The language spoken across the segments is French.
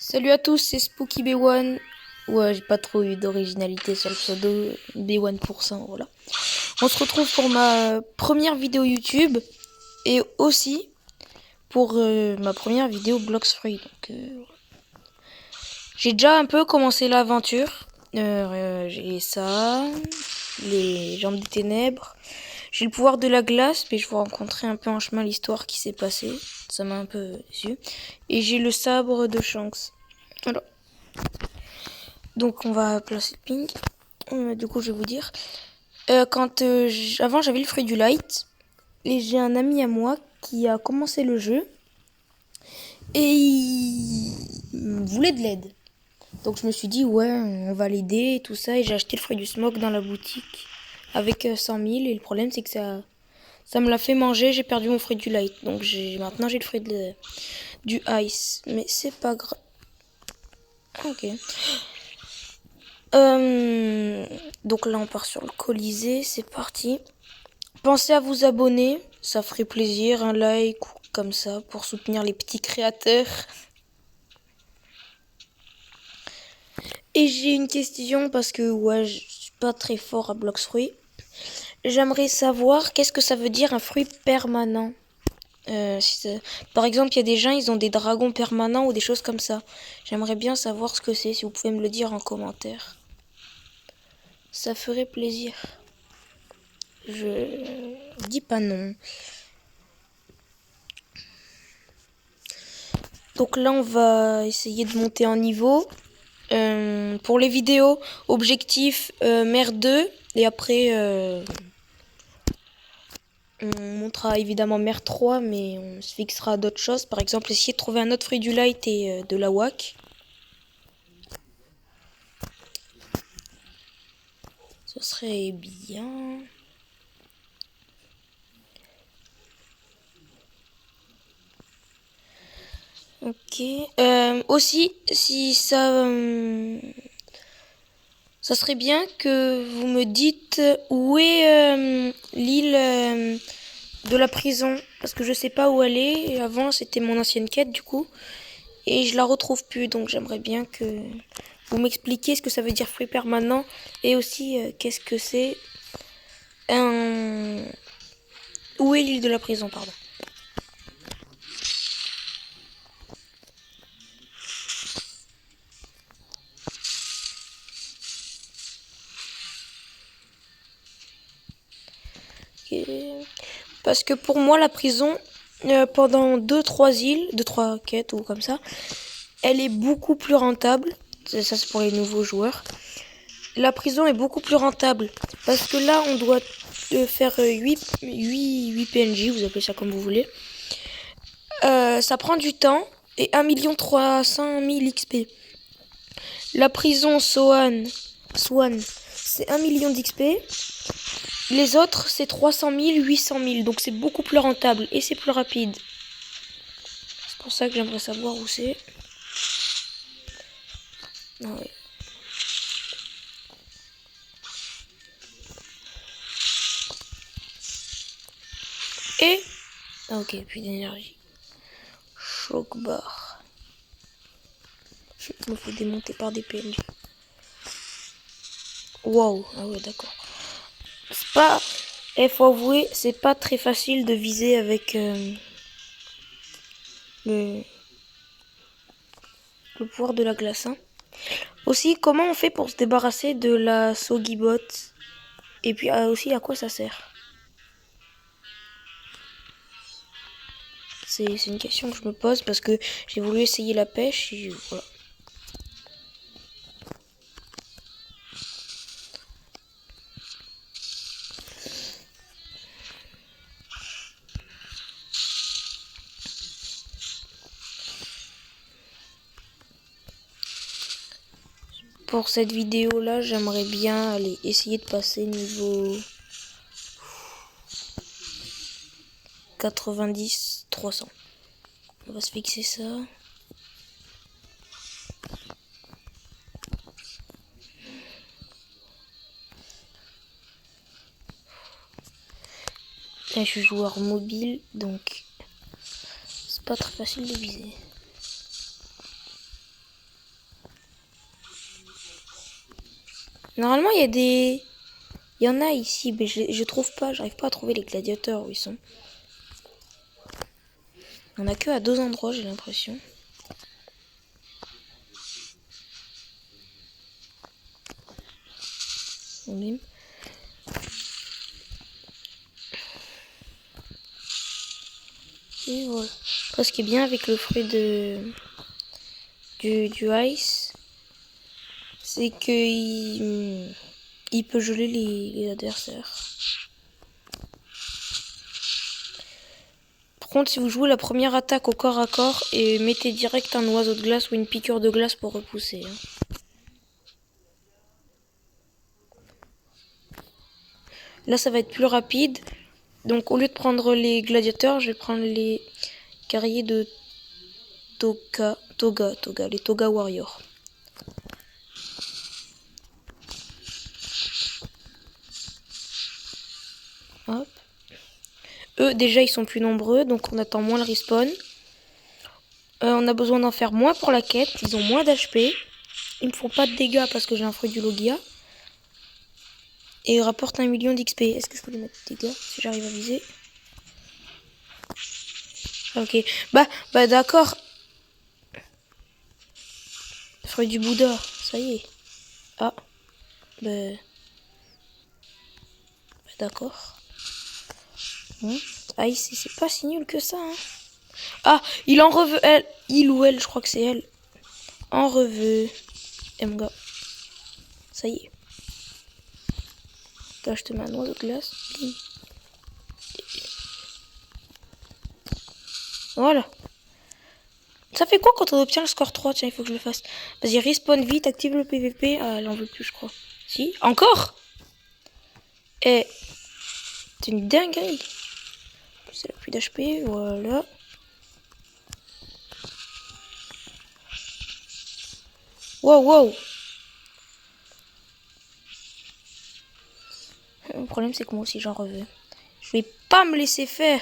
Salut à tous, c'est Spooky B1. Ouais, j'ai pas trop eu d'originalité sur le pseudo B1%, voilà. On se retrouve pour ma première vidéo YouTube et aussi pour ma première vidéo Blox-Free. Donc, j'ai déjà un peu commencé l'aventure. J'ai ça, les jambes des ténèbres. J'ai le pouvoir de la glace, mais je vous rencontrer un peu en chemin l'histoire qui s'est passée. Ça m'a un peu déçu. Et j'ai le sabre de Shanks. Voilà. Donc on va placer le ping. Du coup, je vais vous dire. Avant, j'avais le fruit du light. Et j'ai un ami à moi qui a commencé le jeu. Et il voulait de l'aide. Donc je me suis dit, ouais, on va l'aider et tout ça. Et j'ai acheté le fruit du smoke dans la boutique avec 100 000. Et le problème, c'est que ça me l'a fait manger. J'ai perdu mon fruit du light. Donc maintenant, j'ai le fruit du ice. Mais c'est pas grave. Ok. Donc là, on part sur le Colisée. C'est parti. Pensez à vous abonner, ça ferait plaisir, un like ou comme ça pour soutenir les petits créateurs. Et j'ai une question parce que ouais, je suis pas très fort à Blox-Fruits. J'aimerais savoir qu'est-ce que ça veut dire un fruit permanent. Par exemple, il y a des gens, ils ont des dragons permanents ou des choses comme ça. J'aimerais bien savoir ce que c'est, si vous pouvez me le dire en commentaire. Ça ferait plaisir. Je dis pas non. Donc là, on va essayer de monter en niveau. Pour les vidéos, objectif mer 2. Et après, on montera évidemment mer 3, mais on se fixera d'autres choses. Par exemple, essayer de trouver un autre fruit du light et de la WAC. Ce serait bien. Ok. Aussi, si ça serait bien que vous me dites où est l'île de la prison. Parce que je sais pas où elle est. Et avant, c'était mon ancienne quête, du coup. Et je la retrouve plus. Donc, j'aimerais bien que vous m'expliquiez ce que ça veut dire fruit permanent. Et aussi, qu'est-ce que c'est un... Où est l'île de la prison, pardon. Parce que pour moi, la prison, pendant 2-3 îles, 2-3 quêtes ou comme ça, elle est beaucoup plus rentable. Ça, c'est pour les nouveaux joueurs. La prison est beaucoup plus rentable. Parce que là, on doit faire 8 PNJ, vous appelez ça comme vous voulez. Ça prend du temps et 1 300 000 XP. La prison Swan, c'est 1 million d'XP. Les autres, c'est 300 000, 800 000. Donc c'est beaucoup plus rentable et c'est plus rapide. C'est pour ça que j'aimerais savoir où c'est. Ouais. Et... Ah, ok, plus d'énergie. Choc bar. Je me fais démonter par des PNJ. Wow, ah ouais, d'accord. C'est pas... faut avouer, c'est pas très facile de viser avec le pouvoir de la glace. Hein. Aussi, comment on fait pour se débarrasser de la Soggy Bot? Et puis aussi, à quoi ça sert? C'est une question que je me pose parce que j'ai voulu essayer la pêche et voilà. Pour cette vidéo là, j'aimerais bien aller essayer de passer niveau 90-300. On va se fixer ça. Là, je suis joueur mobile, donc c'est pas très facile de viser. Normalement, il y a des... Il y en a ici, mais je trouve pas. J'arrive pas à trouver les gladiateurs où ils sont. On a que à 2 endroits, j'ai l'impression. Bim. Et voilà. Après, ce qui est bien avec le fruit du ice, c'est que il peut geler les adversaires. Par contre, si vous jouez la première attaque au corps à corps, et mettez direct un oiseau de glace ou une piqûre de glace pour repousser. Là, ça va être plus rapide. Donc, au lieu de prendre les gladiateurs, je vais prendre les guerriers de Toga, les Toga Warriors. Hop. Eux, déjà, ils sont plus nombreux, donc on attend moins le respawn. On a besoin d'en faire moins pour la quête. Ils ont moins d'HP. Ils me font pas de dégâts parce que j'ai un fruit du Logia. Et ils rapportent 1 million d'XP. Est-ce que je peux lui mettre des dégâts si j'arrive à viser? Ok. Bah d'accord. Fruit du Bouddha. Ça y est. Ah. Bah d'accord. Bon. Ah, c'est pas si nul que ça. Hein. Ah, il en reveut. Elle. Il ou elle, je crois que c'est elle. En reveut. Mga. Ça y est. Là, je te mets un oiseau de glace. Bim. Voilà. Ça fait quoi quand on obtient le score 3? Tiens, il faut que je le fasse. Vas-y, respawn vite, active le PVP. Ah, elle en veut plus, je crois. Si, encore. Eh, c'est une dinguerie. C'est la plus d'HP, voilà. Wow, wow. Le problème, c'est que moi aussi, j'en reveux. Je vais pas me laisser faire.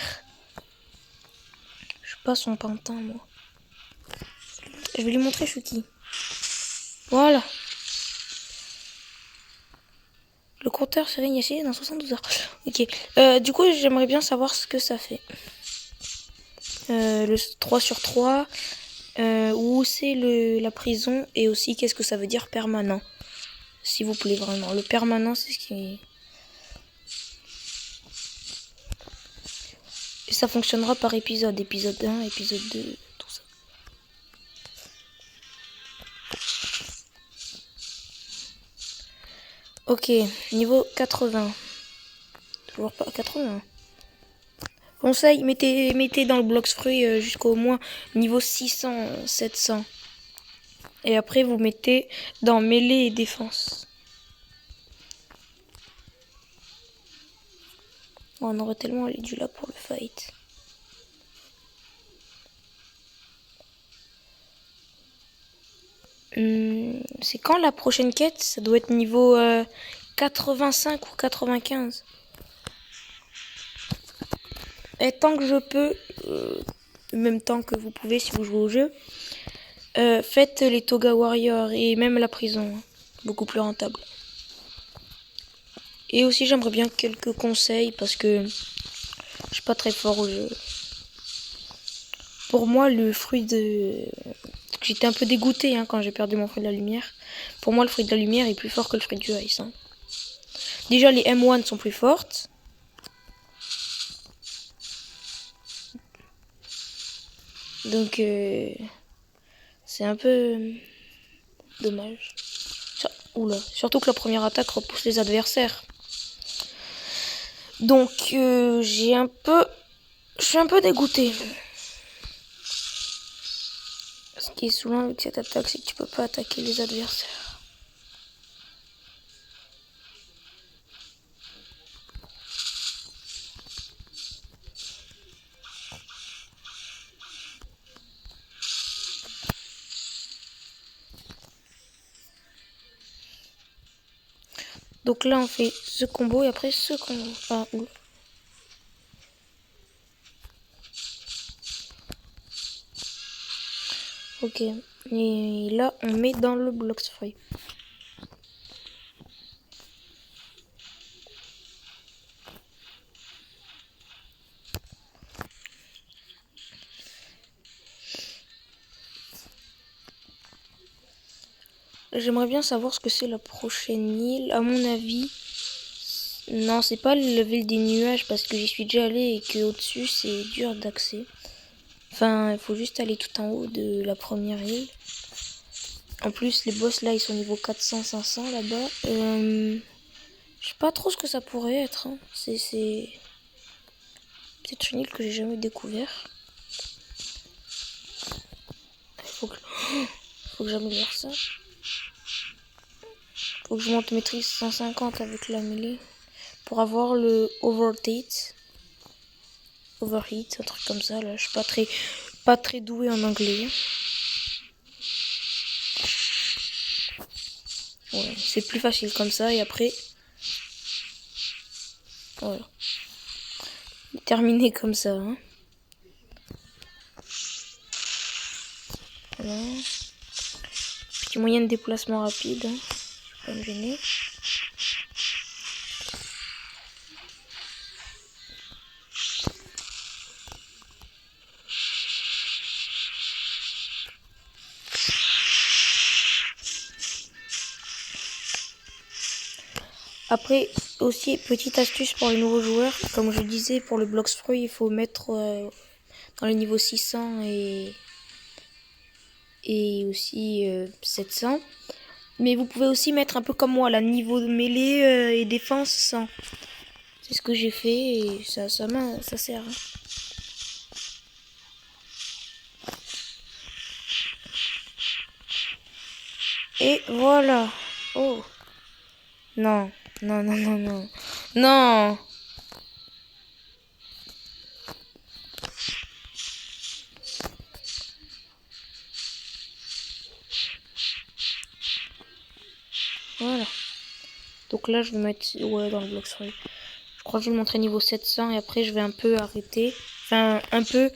Je suis pas son pantin, moi. Je vais lui montrer je suis qui. Voilà. Le compteur s'est réinitialisé dans 72 heures. Ok. Du coup, j'aimerais bien savoir ce que ça fait. Le 3 sur 3. Où c'est la prison. Et aussi, qu'est-ce que ça veut dire permanent. S'il vous plaît, vraiment. Le permanent, c'est ce qui... Et ça fonctionnera par épisode. Épisode 1, épisode 2, tout ça. Ok, niveau 80. Toujours pas 80. Conseil, mettez dans le bloc fruit jusqu'au moins niveau 600, 700. Et après, vous mettez dans mêlée et défense. Oh, on aurait tellement allé du là pour le fight. C'est quand la prochaine quête? Ça doit être niveau 85 ou 95. Et tant que je peux, même temps que vous pouvez si vous jouez au jeu, faites les Toga Warriors et même la prison. Beaucoup plus rentable. Et aussi j'aimerais bien quelques conseils parce que je suis pas très fort au jeu. Pour moi le fruit de... J'étais un peu dégoûté hein, quand j'ai perdu mon fruit de la lumière. Pour moi le fruit de la lumière est plus fort que le fruit du ice. Hein. Déjà les M1 sont plus fortes. Donc c'est un peu dommage. Oula. Surtout que la première attaque repousse les adversaires. Donc je suis un peu dégoûté. Ce qui est saoulant avec cette attaque, c'est que tu peux pas attaquer les adversaires. Donc là on fait ce combo et après ce combo. Ah, oula. Ok, et là on met dans le bloc spray. J'aimerais bien savoir ce que c'est la prochaine île. À mon avis, non, c'est pas la ville des nuages parce que j'y suis déjà allée et que au-dessus c'est dur d'accès. Enfin, il faut juste aller tout en haut de la première île. En plus, les boss là, ils sont niveau 400, 500 là-bas. Je sais pas trop ce que ça pourrait être. Hein. C'est peut-être une île que j'ai jamais découvert. Faut que j'améliore ça. Faut que je monte maîtrise 150 avec la mêlée pour avoir le overheat, un truc comme ça. Là, je suis pas très doué en anglais. Ouais, c'est plus facile comme ça et après, voilà, terminé comme ça. Hein. Voilà. Petit moyen de déplacement rapide. Hein. Je vais pas me gêner. Après, aussi, petite astuce pour les nouveaux joueurs, comme je disais, pour le Bloxfruit, il faut mettre dans les niveaux 600 et aussi 700. Mais vous pouvez aussi mettre un peu comme moi, la niveau de mêlée et défense 100. C'est ce que j'ai fait et ça sert. Hein. Et voilà. Oh. Non. Non, non, non, non. Non. Voilà. Donc là, je vais mettre dans le bloc sur. Je crois que je vais le montrer niveau 700 et après, je vais un peu arrêter. Enfin, un peu.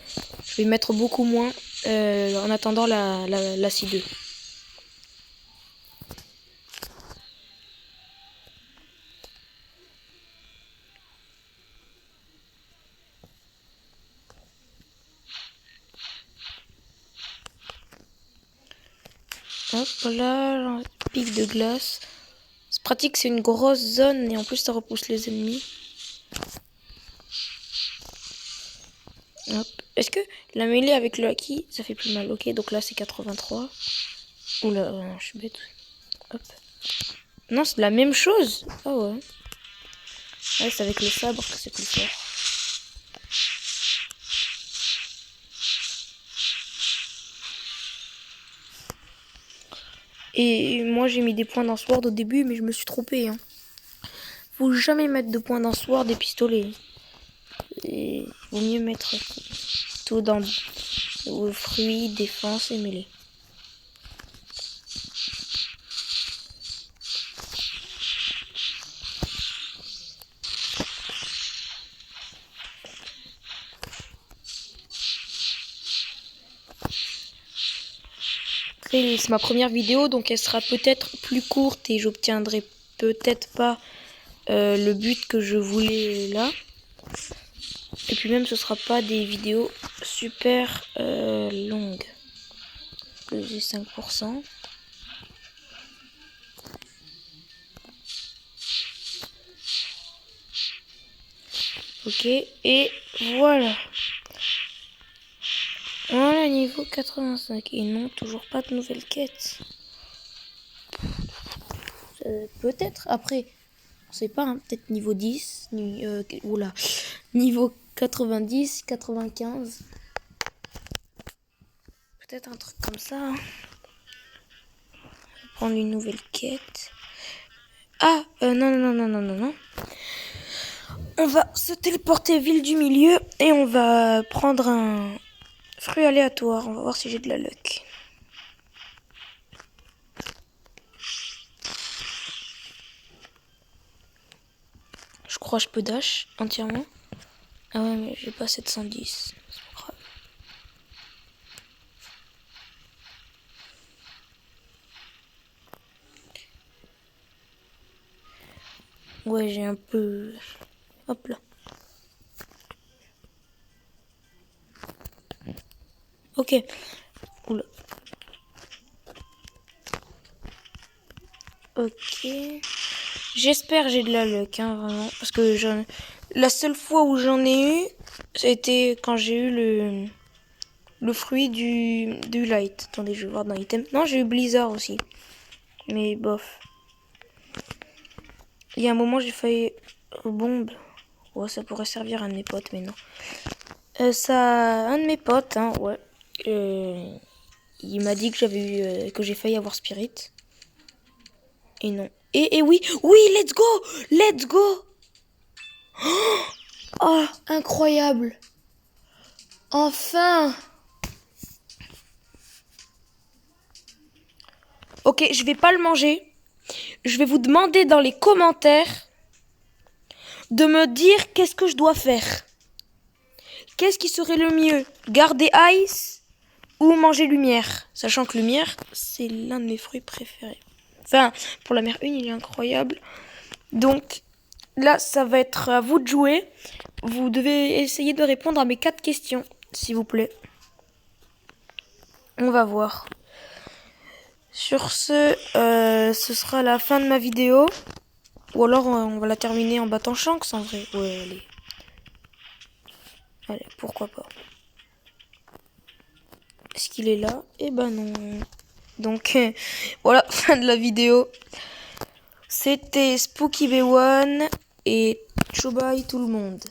Je vais mettre beaucoup moins en attendant la C2. Hop là, pic de glace. C'est pratique, c'est une grosse zone et en plus ça repousse les ennemis. Hop. Est-ce que la mêlée avec le haki, ça fait plus mal? Ok, donc là c'est 83. Oula, non, je suis bête. Hop. Non, c'est la même chose. Ah ouais. Ouais, c'est avec le sabre que c'est plus fort. Et moi j'ai mis des points dans Sword au début, mais je me suis trompé. Hein. Faut jamais mettre de points dans Sword et pistolet. Et vaut mieux mettre tout dans fruits, défense et mêlée. C'est ma première vidéo, donc elle sera peut-être plus courte et j'obtiendrai peut-être pas le but que je voulais là. Et puis même ce sera pas des vidéos super longues. J'ai 5%. Ok, et voilà. Voilà, niveau 85. Et non, toujours pas de nouvelle quête. Peut-être, après, on sait pas, hein, peut-être niveau 10, oula, niveau 90, 95. Peut-être un truc comme ça. Hein. Prendre une nouvelle quête. Ah, non, non, non, non, non, non. On va se téléporter ville du milieu et on va prendre un fruit aléatoire. On va voir si j'ai de la luck. Je crois que je peux dash entièrement. Ah ouais, mais j'ai pas 710. C'est pas grave. Ouais, j'ai un peu... Hop là. Ok. Oula. Ok. J'espère j'ai de la luck, hein, vraiment. Parce que la seule fois où j'en ai eu, c'était quand j'ai eu le fruit du light. Attendez, je vais voir dans l'item. Non, j'ai eu Blizzard aussi. Mais bof. Il y a un moment, j'ai failli bombe. Ouais, ça pourrait servir à un de mes potes, mais non. Un de mes potes, hein, ouais. Il m'a dit que que j'ai failli avoir Spirit. Et non. Et oui, oui, let's go, let's go. Oh, incroyable. Enfin. Ok, je vais pas le manger. Je vais vous demander dans les commentaires de me dire qu'est-ce que je dois faire. Qu'est-ce qui serait le mieux? Garder ice ou manger lumière? Sachant que lumière, c'est l'un de mes fruits préférés. Enfin, pour la mer 1, il est incroyable. Donc, là, ça va être à vous de jouer. Vous devez essayer de répondre à mes 4 questions, s'il vous plaît. On va voir. Sur ce sera la fin de ma vidéo. Ou alors, on va la terminer en battant Shanks, en vrai. Ouais, allez. Allez, pourquoi pas. Est-ce qu'il est là? Eh ben non. Donc, voilà, fin de la vidéo. C'était Spooky B1 et ciao bye tout le monde.